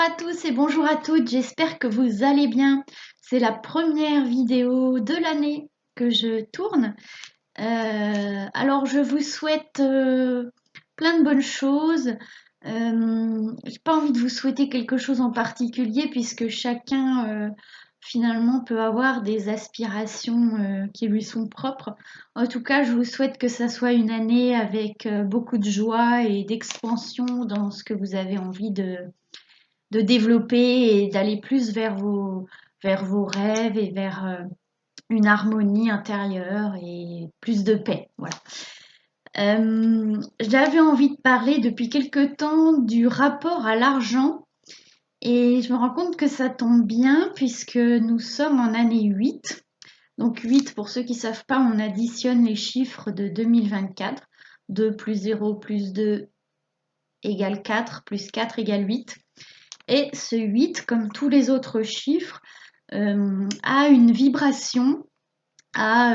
à tous et bonjour à toutes, j'espère que vous allez bien. C'est la première vidéo de l'année que je tourne. Alors je vous souhaite plein de bonnes choses. J'ai pas envie de vous souhaiter quelque chose en particulier puisque chacun finalement peut avoir des aspirations qui lui sont propres. En tout cas, je vous souhaite que ça soit une année avec beaucoup de joie et d'expansion dans ce que vous avez envie de développer et d'aller plus vers vos rêves et vers une harmonie intérieure et plus de paix. Voilà. J'avais envie de parler depuis quelque temps du rapport à l'argent et je me rends compte que ça tombe bien puisque nous sommes en année 8. Donc 8, pour ceux qui ne savent pas, on additionne les chiffres de 2024. 2 plus 0 plus 2 égale 4, plus 4 égale 8. Et ce 8, comme tous les autres chiffres, a une vibration, a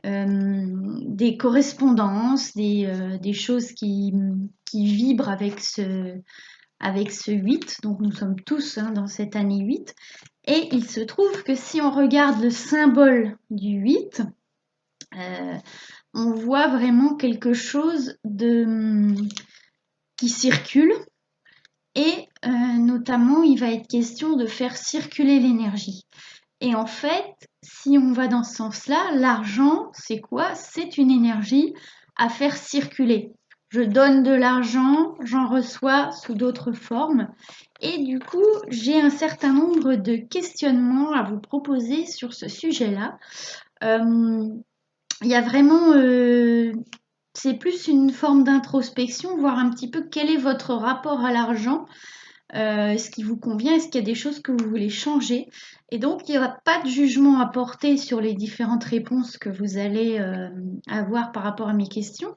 des correspondances, des choses qui vibrent avec ce 8. Donc nous sommes tous dans cette année 8. Et il se trouve que si on regarde le symbole du 8, on voit vraiment quelque chose qui circule. Et notamment, il va être question de faire circuler l'énergie. Et en fait, si on va dans ce sens-là, l'argent, c'est quoi? C'est une énergie à faire circuler. Je donne de l'argent, j'en reçois sous d'autres formes. Et du coup, j'ai un certain nombre de questionnements à vous proposer sur ce sujet-là. Il y a vraiment... c'est plus une forme d'introspection, voir un petit peu quel est votre rapport à l'argent. Est-ce qui vous convient? Est-ce qu'il y a des choses que vous voulez changer? Et donc, il n'y aura pas de jugement à porter sur les différentes réponses que vous allez avoir par rapport à mes questions,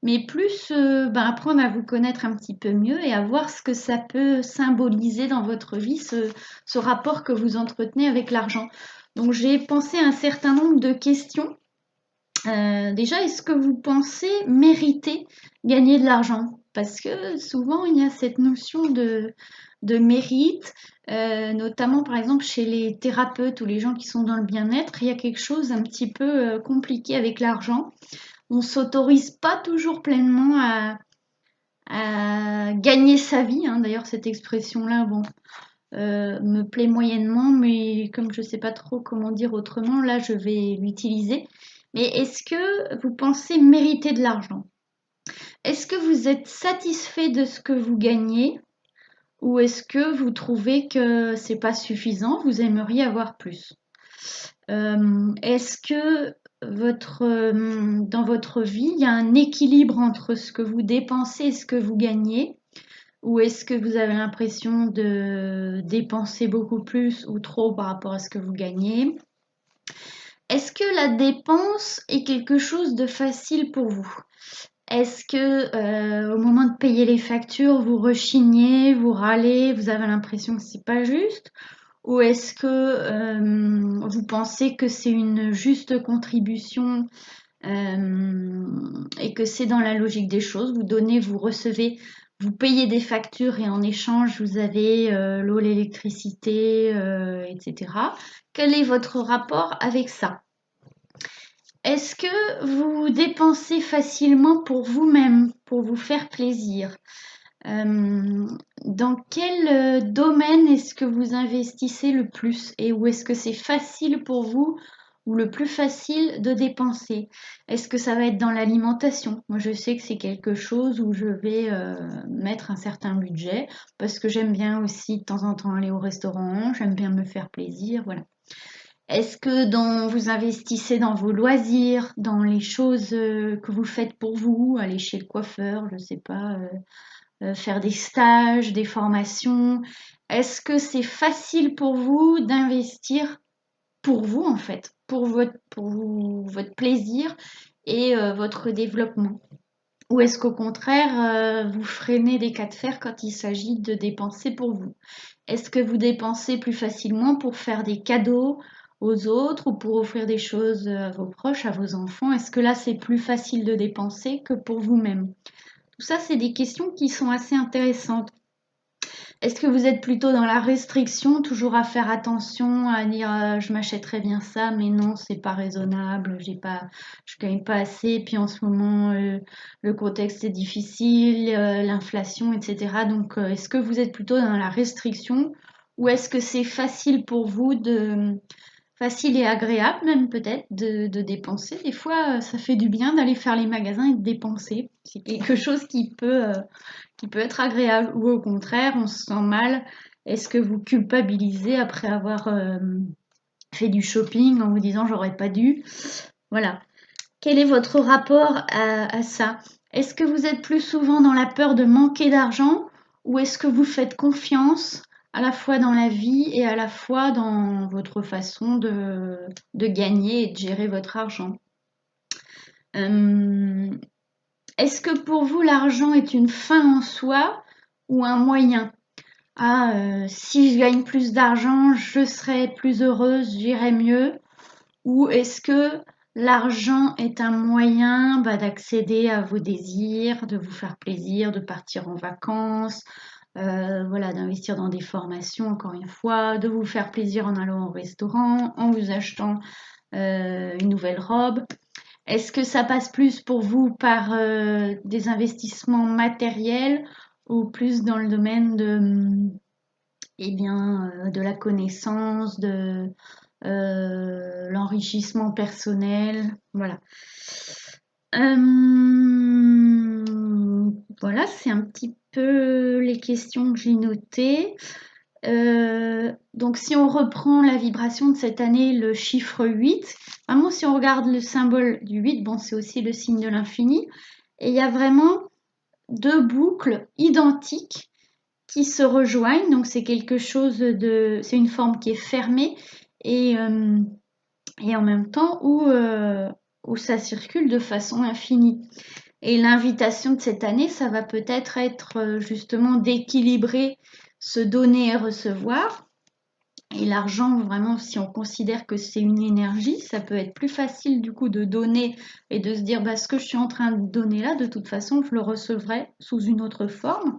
mais plus apprendre à vous connaître un petit peu mieux et à voir ce que ça peut symboliser dans votre vie, ce rapport que vous entretenez avec l'argent. Donc, j'ai pensé à un certain nombre de questions. Déjà, est-ce que vous pensez mériter gagner de l'argent? Parce que souvent, il y a cette notion de mérite, notamment par exemple chez les thérapeutes ou les gens qui sont dans le bien-être, il y a quelque chose un petit peu compliqué avec l'argent. On ne s'autorise pas toujours pleinement à gagner sa vie. D'ailleurs, cette expression-là, bon, me plaît moyennement, mais comme je ne sais pas trop comment dire autrement, là, je vais l'utiliser. Mais est-ce que vous pensez mériter de l'argent? Est-ce que vous êtes satisfait de ce que vous gagnez ou est-ce que vous trouvez que c'est pas suffisant, vous aimeriez avoir plus? Est-ce que dans votre vie, il y a un équilibre entre ce que vous dépensez et ce que vous gagnez? Ou est-ce que vous avez l'impression de dépenser beaucoup plus ou trop par rapport à ce que vous gagnez? Est-ce que la dépense est quelque chose de facile pour vous? Est-ce que au moment de payer les factures, vous rechignez, vous râlez, vous avez l'impression que c'est pas juste? Ou est-ce que vous pensez que c'est une juste contribution et que c'est dans la logique des choses? Vous donnez, vous recevez, vous payez des factures et en échange, vous avez l'eau, l'électricité, etc. Quel est votre rapport avec ça? Est-ce que vous dépensez facilement pour vous-même, pour vous faire plaisir? Dans quel domaine est-ce que vous investissez le plus et où est-ce que c'est facile pour vous ou le plus facile de dépenser? Est-ce que ça va être dans l'alimentation? Moi, je sais que c'est quelque chose où je vais mettre un certain budget parce que j'aime bien aussi de temps en temps aller au restaurant, j'aime bien me faire plaisir, voilà. Est-ce que vous investissez dans vos loisirs, dans les choses que vous faites pour vous, aller chez le coiffeur, je ne sais pas, faire des stages, des formations? Est-ce que c'est facile pour vous d'investir pour vous en fait, pour votre plaisir et votre développement? Ou est-ce qu'au contraire, vous freinez des cas de fer quand il s'agit de dépenser pour vous? Est-ce que vous dépensez plus facilement pour faire des cadeaux aux autres ou pour offrir des choses à vos proches, à vos enfants? Est-ce que là, c'est plus facile de dépenser que pour vous-même? Tout ça, c'est des questions qui sont assez intéressantes. Est-ce que vous êtes plutôt dans la restriction, toujours à faire attention, à dire je m'achèterais bien ça, mais non, c'est pas raisonnable, je gagne pas assez, puis en ce moment le contexte est difficile, l'inflation, etc. Donc est-ce que vous êtes plutôt dans la restriction ou est-ce que c'est facile pour vous facile et agréable même peut-être de dépenser. Des fois, ça fait du bien d'aller faire les magasins et de dépenser. C'est quelque chose qui peut être agréable. Ou au contraire, on se sent mal. Est-ce que vous culpabilisez après avoir fait du shopping en vous disant j'aurais pas dû? Voilà. Quel est votre rapport à ça? Est-ce que vous êtes plus souvent dans la peur de manquer d'argent ou est-ce que vous faites confiance à la fois dans la vie et à la fois dans votre façon de gagner et de gérer votre argent? Est-ce que pour vous l'argent est une fin en soi ou un moyen? Ah, si je gagne plus d'argent, je serai plus heureuse, j'irai mieux. Ou est-ce que l'argent est un moyen d'accéder à vos désirs, de vous faire plaisir, de partir en vacances, voilà, d'investir dans des formations, encore une fois, de vous faire plaisir en allant au restaurant, en vous achetant une nouvelle robe. Est-ce que ça passe plus pour vous par des investissements matériels ou plus dans le domaine de la connaissance, de l'enrichissement personnel, voilà. Voilà, c'est un petit peu les questions que j'ai notées. Donc si on reprend la vibration de cette année, le chiffre 8, vraiment si on regarde le symbole du 8, bon c'est aussi le signe de l'infini, et il y a vraiment deux boucles identiques qui se rejoignent, donc c'est quelque chose c'est une forme qui est fermée et, euh, et en même temps où ça circule de façon infinie. Et l'invitation de cette année, ça va peut-être être justement d'équilibrer ce donner et recevoir. Et l'argent, vraiment, si on considère que c'est une énergie, ça peut être plus facile du coup de donner et de se dire ce que je suis en train de donner là, de toute façon, je le recevrai sous une autre forme.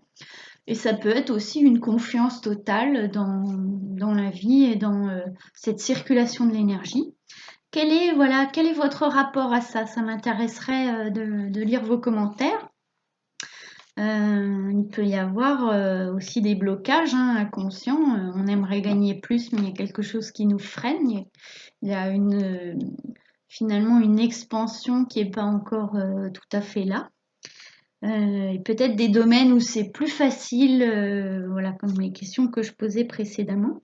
Et ça peut être aussi une confiance totale dans la vie et dans cette circulation de l'énergie. Quel est votre rapport à ça? Ça m'intéresserait de lire vos commentaires. Il peut y avoir aussi des blocages inconscients. On aimerait gagner plus, mais il y a quelque chose qui nous freine. Il y a finalement une expansion qui n'est pas encore tout à fait là. Et peut-être des domaines où c'est plus facile, voilà, comme les questions que je posais précédemment.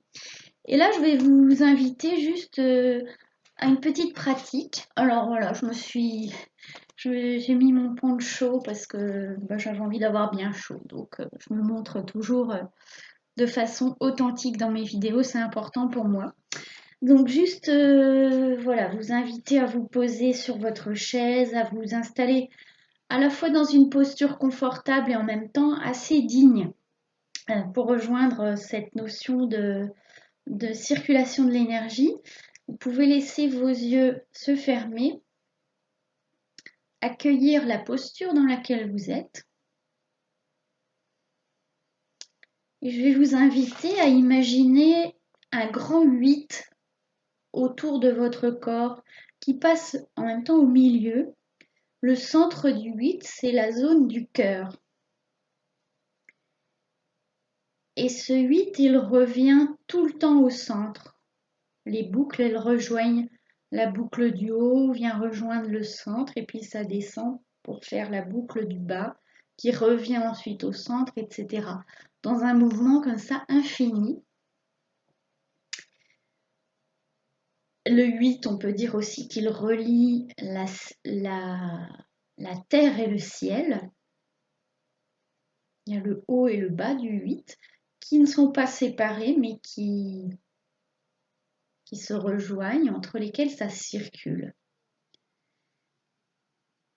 Et là, je vais vous inviter juste à une petite pratique. Alors voilà, j'ai mis mon poncho parce que j'avais envie d'avoir bien chaud. Donc, je me montre toujours de façon authentique dans mes vidéos, c'est important pour moi. Donc, juste, voilà, vous inviter à vous poser sur votre chaise, à vous installer à la fois dans une posture confortable et en même temps assez digne pour rejoindre cette notion de circulation de l'énergie. Vous pouvez laisser vos yeux se fermer, accueillir la posture dans laquelle vous êtes. Et je vais vous inviter à imaginer un grand 8 autour de votre corps qui passe en même temps au milieu. Le centre du 8, c'est la zone du cœur. Et ce 8, il revient tout le temps au centre. Les boucles, elles rejoignent la boucle du haut, vient rejoindre le centre et puis ça descend pour faire la boucle du bas qui revient ensuite au centre, etc. Dans un mouvement comme ça infini. Le 8, on peut dire aussi qu'il relie la terre et le ciel. Il y a le haut et le bas du 8 qui ne sont pas séparés mais qui se rejoignent, entre lesquels ça circule.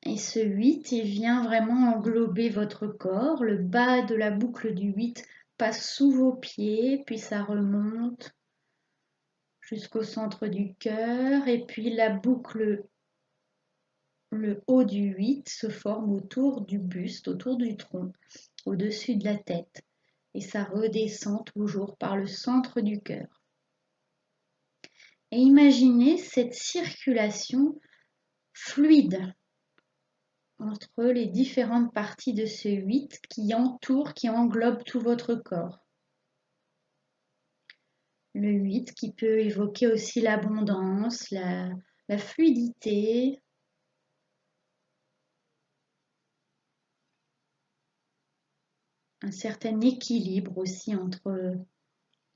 Et ce 8, il vient vraiment englober votre corps. Le bas de la boucle du 8 passe sous vos pieds, puis ça remonte jusqu'au centre du cœur. Et puis la boucle, le haut du 8 se forme autour du buste, autour du tronc, au-dessus de la tête. et ça redescend toujours par le centre du cœur. Et imaginez cette circulation fluide entre les différentes parties de ce 8 qui entoure, qui englobe tout votre corps. Le 8 qui peut évoquer aussi l'abondance, la fluidité, un certain équilibre aussi entre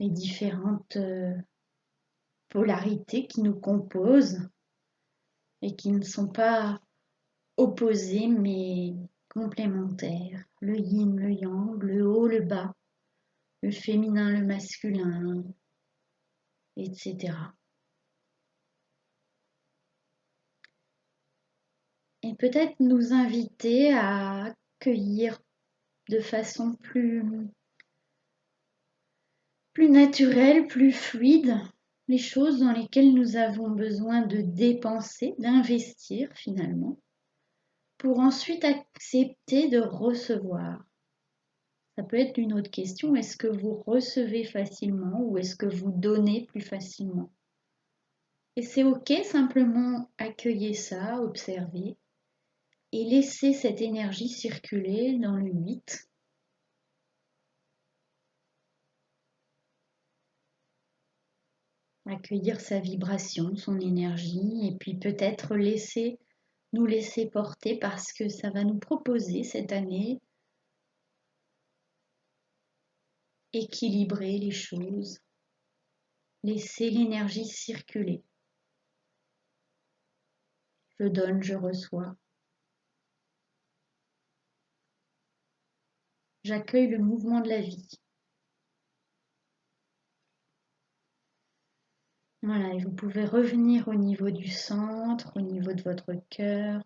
les différentes polarités qui nous composent et qui ne sont pas opposées mais complémentaires. Le yin, le yang, le haut, le bas, le féminin, le masculin, etc. Et peut-être nous inviter à accueillir de façon plus naturelle, plus fluide, les choses dans lesquelles nous avons besoin de dépenser, d'investir finalement, pour ensuite accepter de recevoir. Ça peut être une autre question, est-ce que vous recevez facilement ou est-ce que vous donnez plus facilement? Et c'est ok, simplement accueillir ça, observer et laisser cette énergie circuler dans le 8. Accueillir sa vibration, son énergie, et puis peut-être nous laisser porter parce que ça va nous proposer cette année équilibrer les choses, laisser l'énergie circuler. Je donne, je reçois. J'accueille le mouvement de la vie. Voilà, et vous pouvez revenir au niveau du centre, au niveau de votre cœur.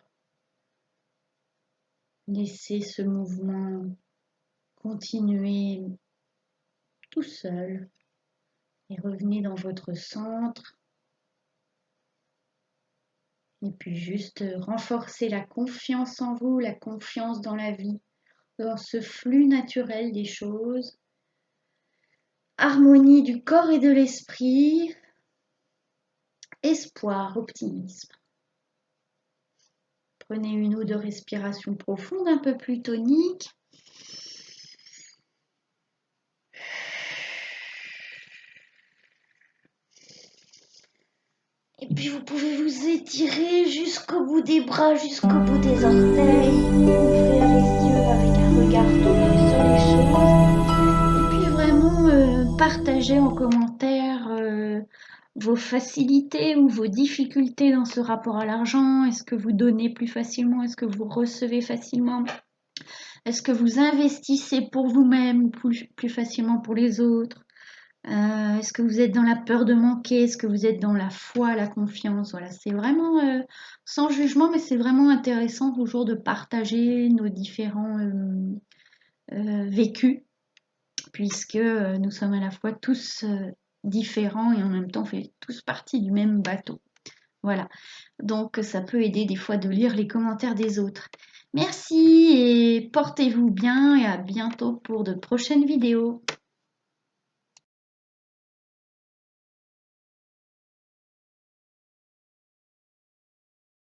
Laissez ce mouvement continuer tout seul et revenez dans votre centre. Et puis juste renforcer la confiance en vous, la confiance dans la vie, dans ce flux naturel des choses. Harmonie du corps et de l'esprit. Espoir, optimisme. Prenez une ou deux respirations profondes, un peu plus toniques. Et puis vous pouvez vous étirer jusqu'au bout des bras, jusqu'au bout des orteils. Ouvrir les yeux avec un regard tout neuf sur les choses. Et puis vraiment partager en commentaire vos facilités ou vos difficultés dans ce rapport à l'argent. Est-ce que vous donnez plus facilement? Est-ce que vous recevez facilement? Est-ce que vous investissez pour vous-même ou plus facilement pour les autres? Est-ce que vous êtes dans la peur de manquer? Est-ce que vous êtes dans la foi, la confiance? Voilà, c'est vraiment sans jugement, mais c'est vraiment intéressant toujours de partager nos différents vécus, puisque nous sommes à la fois tous différents et en même temps on fait tous partie du même bateau. Voilà, donc ça peut aider des fois de lire les commentaires des autres. Merci et portez-vous bien et à bientôt pour de prochaines vidéos.